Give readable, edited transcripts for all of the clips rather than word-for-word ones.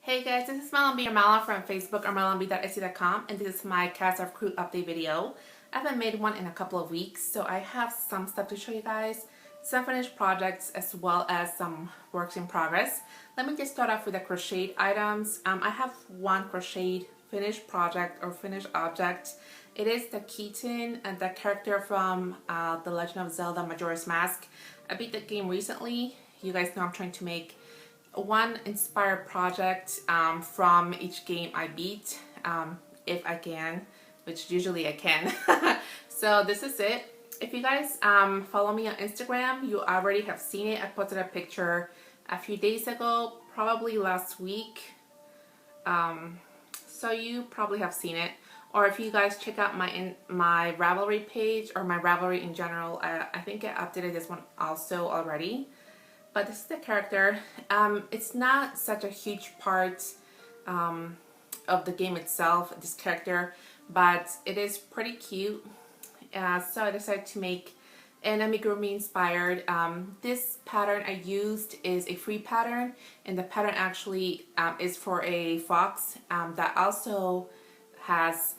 Hey guys, this is Malonb or Malonb from Facebook or malonb.etsy.com, and this is my Cast of Crew update video. I haven't made one in a couple of weeks, so I have some stuff to show you guys, some finished projects as well as some works in progress. Let me just start off with the crocheted items. I have one crocheted finished project or finished object. It is the kitten and the character from The Legend of Zelda Majora's Mask. I beat the game recently. You guys know I'm trying to make one inspired project from each game I beat, if I can, which usually I can. So this is it. If you guys follow me on Instagram, you already have seen it. I posted a picture a few days ago, probably last week, so you probably have seen it. Or if you guys check out my Ravelry page or my Ravelry in general, I think I updated this one also already. But this is the character. It's not such a huge part of the game itself, this character, but it is pretty cute. So I decided to make an amigurumi inspired. This pattern I used is a free pattern, and the pattern actually is for a fox that also has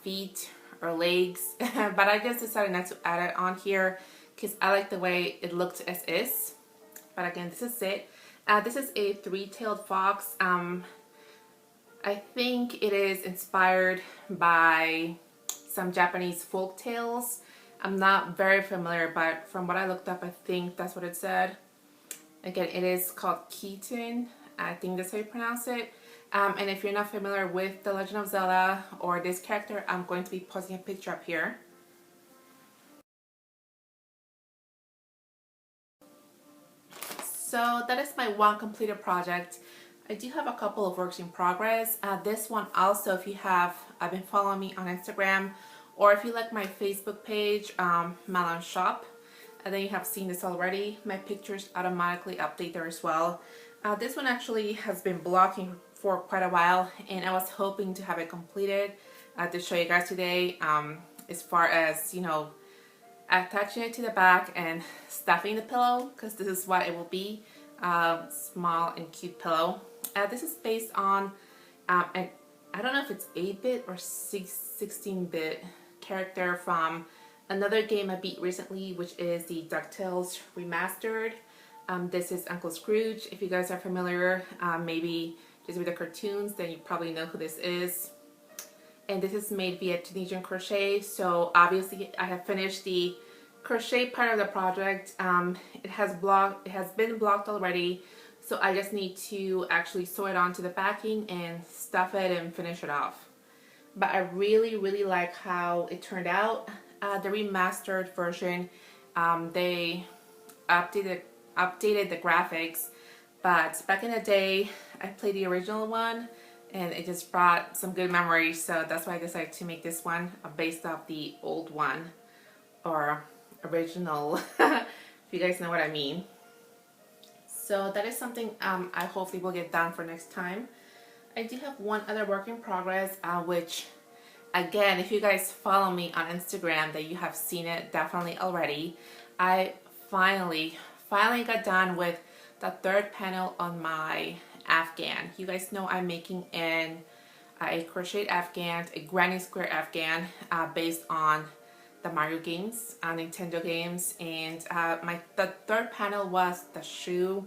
feet or legs, but I just decided not to add it on here because I like the way it looks as is. But again, this is it. This is a three-tailed fox. I think it is inspired by some Japanese folk tales. I'm not very familiar, but from what I looked up, I think that's what it said. Again, it is called kitten. I think that's how you pronounce it. And if you're not familiar with The Legend of Zelda or this character, I'm going to be posting a picture up here. So that is my one completed project. I do have a couple of works in progress. This one also, if you have been following me on Instagram, or if you like my Facebook page, Malonb Shop, then you have seen this already. My pictures automatically update there as well. This one actually has been blocking for quite a while, and I was hoping to have it completed to show you guys today, as far as, you know, attaching it to the back and stuffing the pillow, because this is what it will be. Small and cute pillow. This is based on I don't know if it's 8-bit or 16-bit character from another game I beat recently, which is the DuckTales Remastered. This is Uncle Scrooge. If you guys are familiar, maybe just with the cartoons, then you probably know who this is. And this is made via Tunisian Crochet, so obviously I have finished the crochet part of the project. It has been blocked already, so I just need to actually sew it onto the backing and stuff it and finish it off. But I really like how it turned out. The remastered version, they updated the graphics, but back in the day I played the original one, and it just brought some good memories, so that's why I decided to make this one based off the old one, or original, if you guys know what I mean. So that is something I hopefully will get done for next time. I do have one other work in progress, which, again, if you guys follow me on Instagram, that you have seen it definitely already. I finally got done with the third panel on my Afghan. You guys know I'm making a crocheted Afghan, a granny square Afghan, based on the Mario games, Nintendo games, and the third panel was the shoe.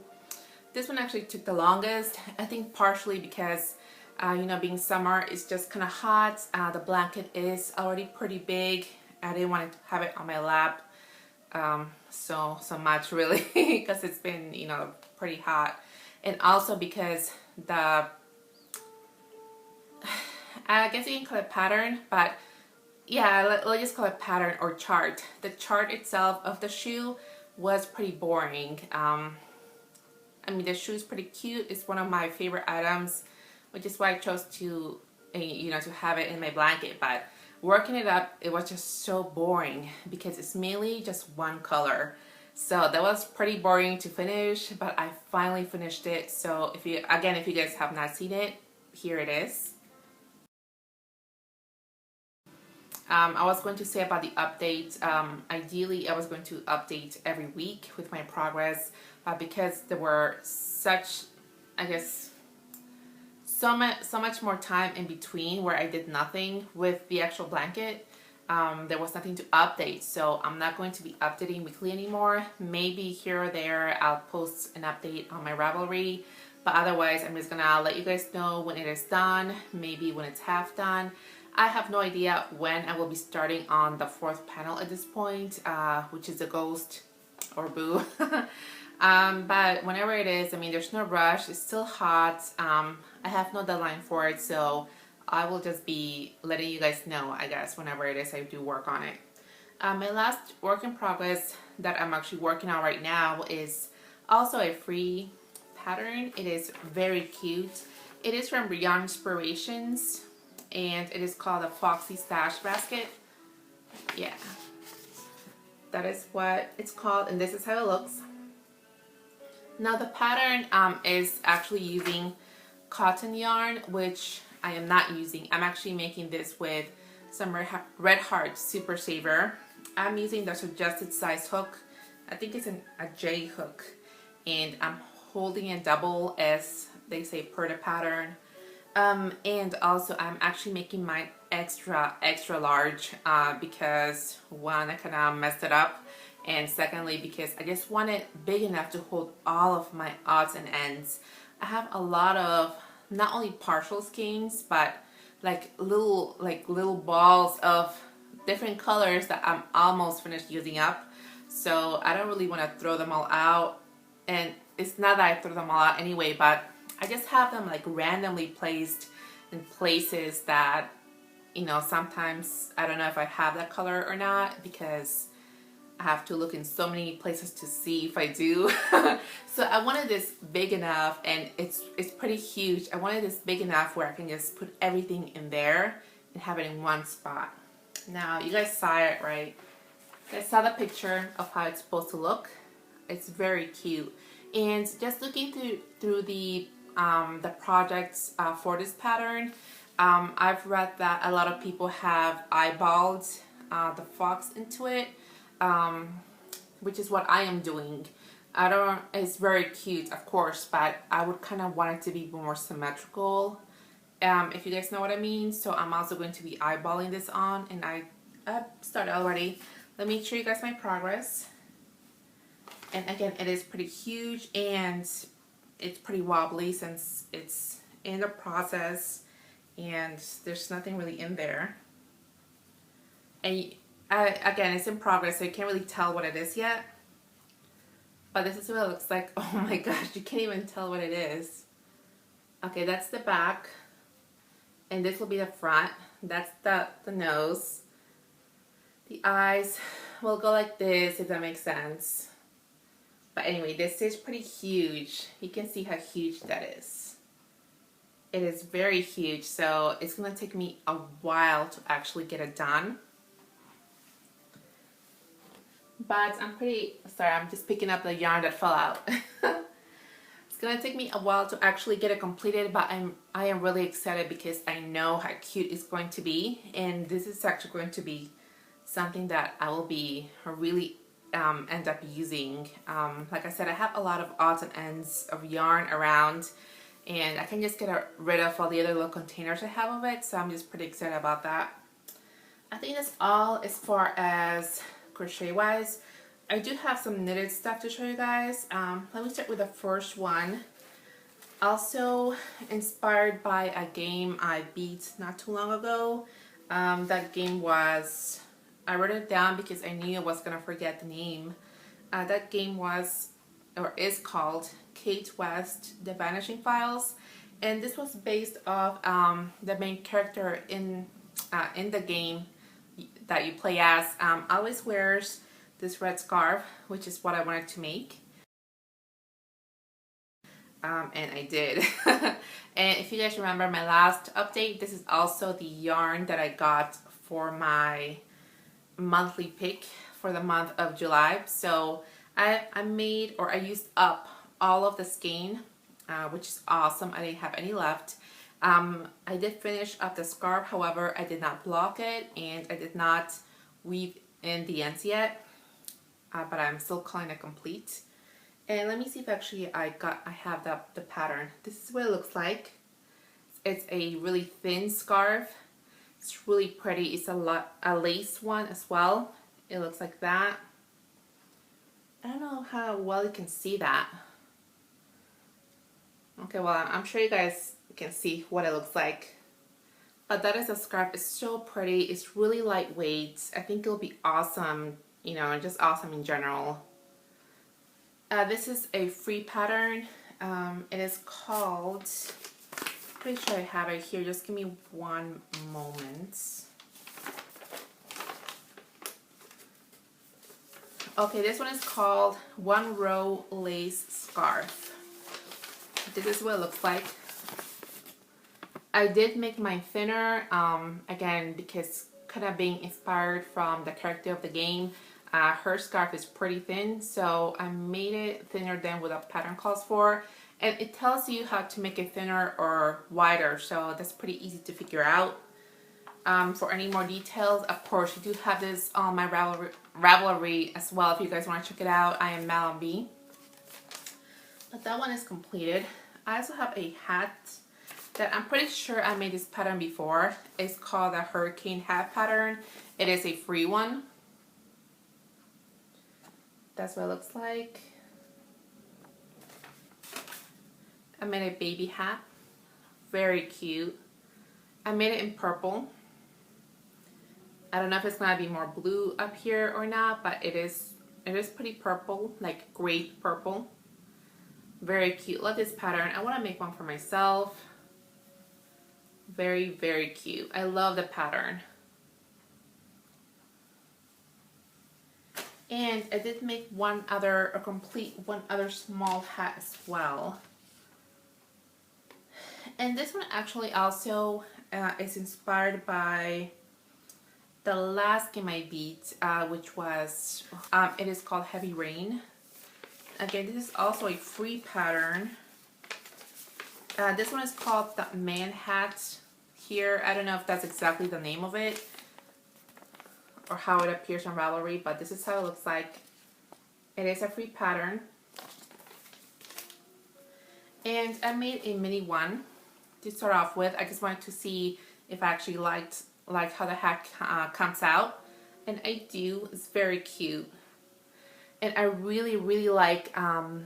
This one actually took the longest, I think partially because you know, being summer, it's just kind of hot. The blanket is already pretty big. I didn't want to have it on my lap so much really, because it's been, you know, pretty hot. And also because the, I guess you can call it pattern, but yeah, let's just call it pattern or chart. The chart itself of the shoe was pretty boring. I mean, the shoe is pretty cute. It's one of my favorite items, which is why I chose to, you know, to have it in my blanket. But working it up, it was just so boring because it's mainly just one color. So that was pretty boring to finish, but I finally finished it. So if you guys have not seen it, here it is. I was going to say about the updates, ideally I was going to update every week with my progress, because there were such, I guess, so much more time in between where I did nothing with the actual blanket. There was nothing to update, so I'm not going to be updating weekly anymore. Maybe here or there I'll post an update on my Ravelry, but otherwise I'm just gonna let you guys know when it is done, maybe when it's half done. I have no idea when I will be starting on the fourth panel at this point, which is a ghost or boo. But whenever it is, I mean, there's no rush. It's still hot. I have no deadline for it, so I will just be letting you guys know, I guess, whenever it is I do work on it. My last work in progress that I'm actually working on right now is also a free pattern. It is very cute. It is from Yarn Inspirations, and it is called a Foxy Stash Basket. Yeah, that is what it's called, and this is how it looks. Now the pattern is actually using cotton yarn, which I am not using. I'm actually making this with some Red Heart Super Saver. I'm using the suggested size hook. I think it's a J hook, and I'm holding it double, as they say, per the pattern. And also I'm actually making mine extra large because one, I kind of messed it up, and secondly because I just want it big enough to hold all of my odds and ends. I have a lot of not only partial skeins, but like little balls of different colors that I'm almost finished using up. So I don't really want to throw them all out, and it's not that I throw them all out anyway, but I just have them like randomly placed in places that, you know, sometimes I don't know if I have that color or not, because I have to look in so many places to see if I do. So I wanted this big enough, and it's pretty huge. I wanted this big enough where I can just put everything in there and have it in one spot. Now you guys saw it, right? You guys saw the picture of how it's supposed to look. It's very cute. And just looking through the projects for this pattern, I've read that a lot of people have eyeballed the fox into it, which is what I am doing. It's very cute, of course, but I would kind of want it to be more symmetrical, if you guys know what I mean. So I'm also going to be eyeballing this on, and I started already. Let me show you guys my progress. And again, it is pretty huge, and it's pretty wobbly since it's in the process and there's nothing really in there. And again, it's in progress, so you can't really tell what it is yet. But this is what it looks like. Oh my gosh, you can't even tell what it is. Okay, that's the back, and this will be the front. That's the nose. The eyes will go like this, if that makes sense. But anyway, this is pretty huge. You can see how huge that is. It is very huge, so it's gonna take me a while to actually get it done. But I'm sorry, I'm just picking up the yarn that fell out. It's gonna take me a while to actually get it completed, but I am really excited because I know how cute it's going to be, and this is actually going to be something that I will be really end up using. Like I said, I have a lot of odds and ends of yarn around, and I can just get rid of all the other little containers I have of it, so I'm just pretty excited about that. I think that's all as far as crochet wise. I do have some knitted stuff to show you guys. Let me start with the first one. Also inspired by a game I beat not too long ago. That game was, I wrote it down because I knew I was gonna forget the name. That game was, or is called, Kate West, The Vanishing Files, and this was based off the main character in the game that you play as. Always wears this red scarf, which is what I wanted to make, and I did. And if you guys remember my last update, this is also the yarn that I got for my monthly pick for the month of July. So I used up all of the skein, which is awesome. I didn't have any left. I did finish up the scarf, however I did not block it, and I did not weave in the ends yet, but I'm still calling it complete. And let me see if actually I have the pattern. This is what it looks like. It's a really thin scarf. It's really pretty. It's a lace one as well. It looks like that. I don't know how well you can see that. Okay, well, I'm sure you guys can see what it looks like. But that is a scarf. It's so pretty. It's really lightweight. I think it'll be awesome, you know, just awesome in general. This is a free pattern. It is called, pretty sure I have it here. Just give me one moment. Okay, this one is called One Row Lace Scarf. This is what it looks like. I did make mine thinner, again, because kind of being inspired from the character of the game. Her scarf is pretty thin, so I made it thinner than what the pattern calls for. And it tells you how to make it thinner or wider, so that's pretty easy to figure out. For any more details, of course, you do have this on my Ravelry as well. If you guys want to check it out, I am Malonb. But that one is completed. I also have a hat that I'm pretty sure I made this pattern before. It's called the Hurricane Hat pattern. It is a free one. That's what it looks like. I made a baby hat. Very cute. I made it in purple. I don't know if it's gonna be more blue up here or not, but it is pretty purple, like grape purple. Very cute. Love this pattern. I want to make one for myself. Very, very cute. I love the pattern. And I did make one other small hat as well. And this one actually also is inspired by the last game I beat, which was, it is called Heavy Rain. Again, this is also a free pattern. This one is called the Man Hat here. I don't know if that's exactly the name of it or how it appears on Ravelry, but this is how it looks like. It is a free pattern. And I made a mini one to start off with. I just wanted to see if I actually liked how the hat comes out. And I do. It's very cute. And I really, really like how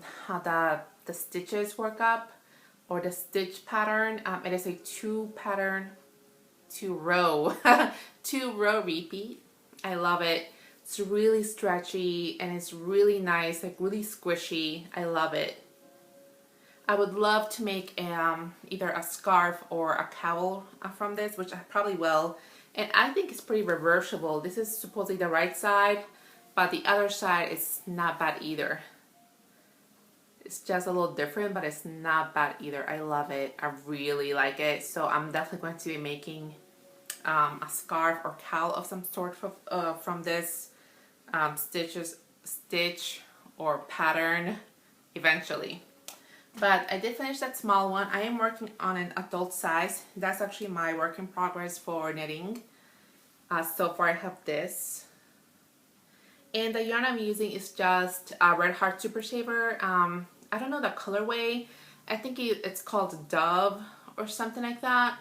the stitches work up, or the stitch pattern. It is a two row repeat. I love it. It's really stretchy and it's really nice, like really squishy. I love it. I would love to make either a scarf or a cowl from this, which I probably will. And I think it's pretty reversible. This is supposedly the right side, but the other side is not bad either. It's just a little different, but it's not bad either. I love it. I really like it. So I'm definitely going to be making a scarf or cowl of some sort from this stitch or pattern eventually. But I did finish that small one. I am working on an adult size. That's actually my work in progress for knitting. So far I have this. And the yarn I'm using is just Red Heart Super Saver. I don't know the colorway. I think it's called Dove or something like that.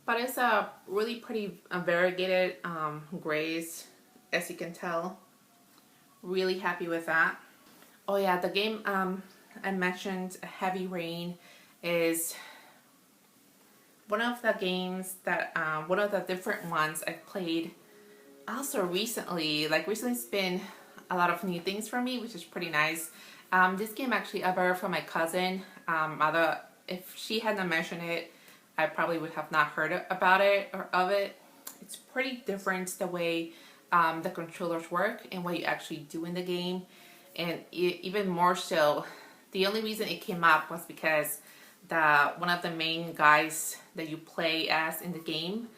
But it's a really pretty variegated grays, as you can tell. Really happy with that. Oh yeah, the game I mentioned, Heavy Rain, is one of the games that, one of the different ones I've played also recently. Like recently it's been a lot of new things for me, which is pretty nice. This game actually I borrowed from my cousin. If she hadn't mentioned it, I probably would have not heard about it or of it. It's pretty different the way the controllers work and what you actually do in the game. And even more so, the only reason it came up was because one of the main guys that you play as in the game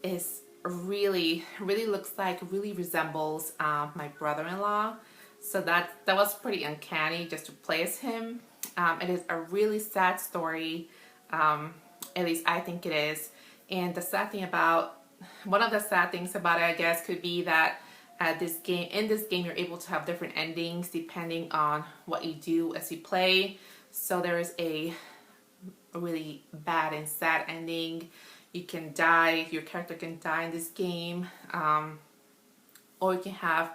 is really resembles my brother-in-law. So that was pretty uncanny just to play as him. It is a really sad story, at least I think it is. And one of the sad things about it, I guess, could be that in this game you're able to have different endings depending on what you do as you play. So there is a a really bad and sad ending. You can die, your character can die in this game, or you can have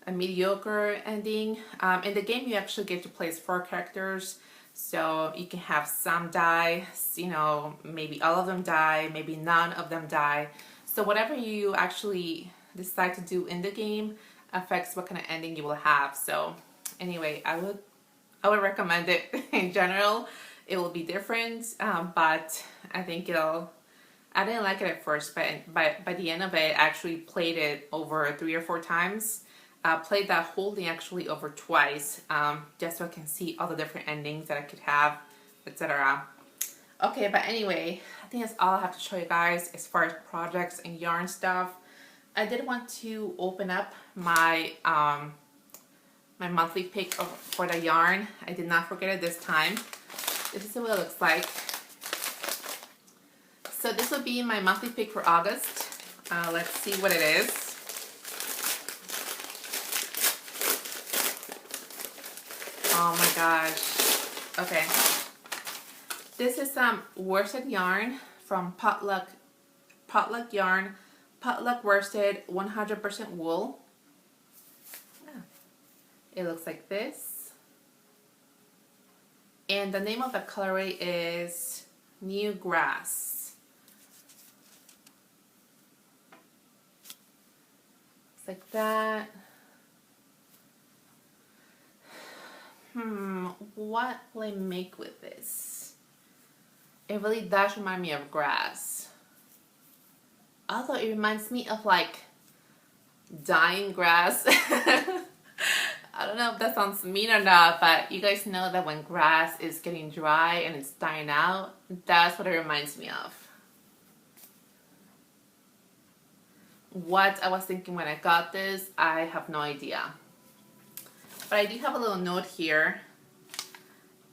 a mediocre ending. In the game, you actually get to play as 4 characters, so you can have some die, you know, maybe all of them die, maybe none of them die. So whatever you actually decide to do in the game affects what kind of ending you will have. So anyway, I would recommend it in general. It will be different, but I think I didn't like it at first, but by the end of it, I actually played it over 3 or 4 times. Played that whole thing actually over twice, just so I can see all the different endings that I could have, etc. Okay, but anyway, I think that's all I have to show you guys as far as projects and yarn stuff. I did want to open up my my monthly pick for the yarn. I did not forget it this time. This is what it looks like. So this will be my monthly pick for August. Let's see what it is. Oh my gosh. Okay. This is some worsted yarn from Potluck Yarn. Potluck worsted 100% wool. Yeah. It looks like this. And the name of the colorway is New Grass. It's like that. What will I make with this? It really does remind me of grass. Although it reminds me of like dying grass. I don't know if that sounds mean or not, but you guys know that when grass is getting dry and it's dying out, that's what it reminds me of. What I was thinking when I got this, I have no idea. But I do have a little note here,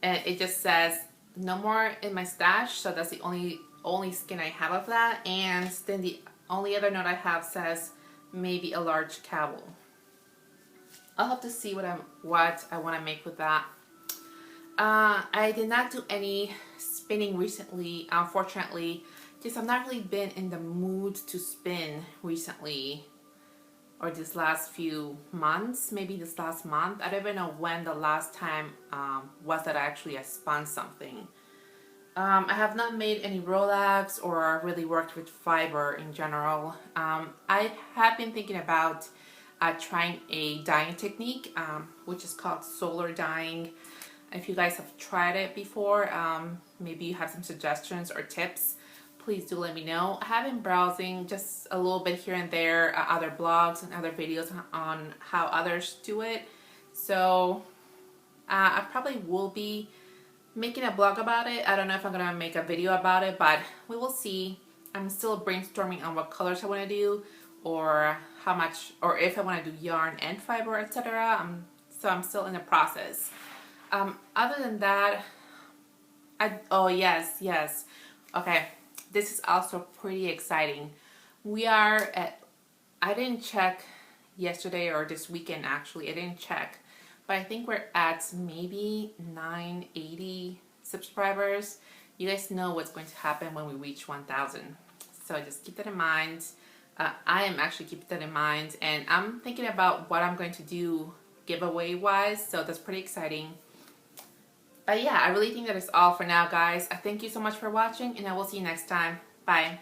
and it just says no more in my stash, so that's the only skin I have of that. And then the only other note I have says maybe a large cowl. I'll have to see what I want to make with that. I did not do any spinning recently, unfortunately. Just I've not really been in the mood to spin recently, or this last few months, maybe this last month. I don't even know when the last time was that I spun something. I have not made any roll-ups or really worked with fiber in general. I have been thinking about trying a dyeing technique, which is called solar dyeing. If you guys have tried it before, maybe you have some suggestions or tips, please do let me know. I have been browsing just a little bit here and there, other blogs and other videos on how others do it. So I probably will be making a blog about it. I don't know if I'm gonna make a video about it, but we will see. I'm still brainstorming on what colors I want to do, or how much, or if I want to do yarn and fiber, etc. So I'm still in the process. Other than that, oh yes, okay. This is also pretty exciting. We are at, I didn't check yesterday or this weekend actually, I didn't check, but I think we're at maybe 980 subscribers. You guys know what's going to happen when we reach 1,000. So just keep that in mind. I am actually keeping that in mind, and I'm thinking about what I'm going to do giveaway wise, so that's pretty exciting. But yeah, I really think that is all for now, guys. I thank you so much for watching, and I will see you next time. Bye.